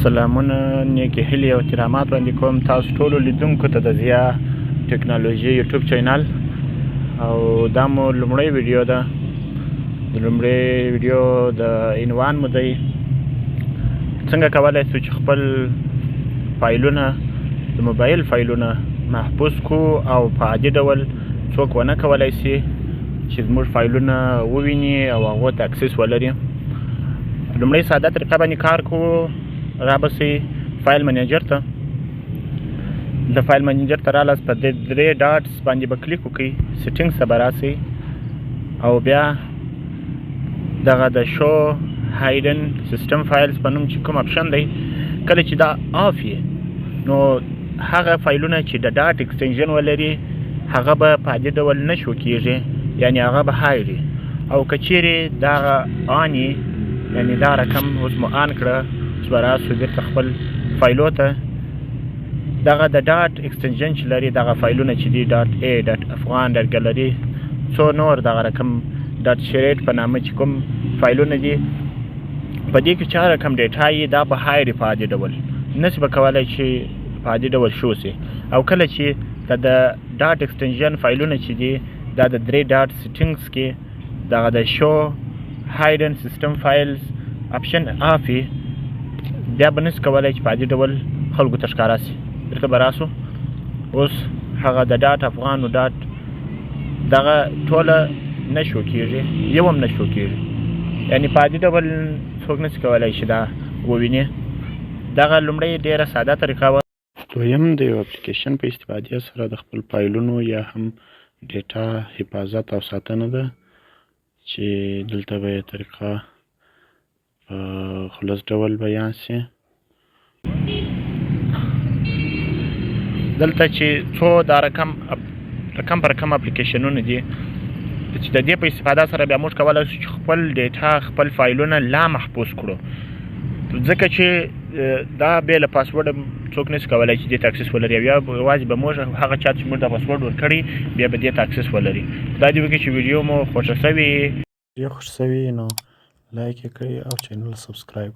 سلامونه نیکې هیلې او احترامات وړاندې کوم تاسو ټولو لیدونکو ته د ضیا ټکنالوژي یوټیوب چینل او دا مو لومړی ویډیو ده. د لومړی ویډیو د عنوان مو دی څنګه کولی شو چې خپل فایلونه د موبایل فایلونه محفوظ کړو او په عادي ډول څوک ونه کولی شي چې زموږ فایلونه وویني او هغو ته اکسس ولري. لومړی ساده طریقه باندې کار کوو، رابسئ فایل منیجر ته. د فایل منیجر ته رالاست په درې ډاټس باندې به کلیک وکړئ، سیټینګس ته به راسئ او بیا دغه د شو هایډن سیسټم فایلز په نوم چې کوم اپشن دی، کله چې دا آف وي نو هغه فایلونه چې د ډاټ اکسټنشن ولري هغه به په عادي ډول نه شو کېږي، یعنی هغه به هاید وي. او که چیرې دغه آن وي، یعنی دا رقم اوس مو آن کړه، اوس به راسو بېرته خپل فایلو ته. دغه د ډاټ اکسټنشن چې لري دغه فایلونه چې دي ډاټ ای، ډاټ افغان، ډاټ ګلري، څو نور دغه رقم ډاټ شریټ په نامه چې کوم فایلونه دي، په دې کې چې هر رقم ډیټا یي دا به هاید وي په عادي ډول، نسي به کولی چې په عادي ډول شو سي. او کله چې د ډاټ اکسټنشن فایلونه چې دي دا د درې ډاټ سیټینګس کې دغه د شو هایډن سیسټم فایلز اپشن آف وي، بیا به نسي کولی چې په عادي ډول خلکو ته ښکاره سي. بیرته به راسو، اوس هغه د ډاټ افغان و ډاټ دغه ټوله نه شو کېږي، یو هم نه شو کېږي، یعنې په عادي ډول څوک نسي کولی چې دا وویني. دغه لومړی ډېره ساده طریقه وه. دویم د یو اپلیکیشن په استفادې سره د خپل فایلونو یا هم ډیټا حفاظت او ساتنه ده، چې دلته به یې طریقه په خلص ډول بیان سي. دلته چې څو دا رقم پر رقم اپلیکیشنونه دي چې د دې په استفاده سره بیا موږ کولی شو چې خپل ډیټا خپل فایلونه لا محفوظ کړو، ځکه چې دا بې له پاسورډ څوک نسي کولی چې دې ته اکسس ولري، او یا یوازې به موږ هغه چا چې موږ دا پاسورډ ورکړي بیا به دې ته اکسس ولري. دا دې وکړي چې ویډیو مو خوښه شوې نو لایک یې کړئ او چینل سبسکرایب.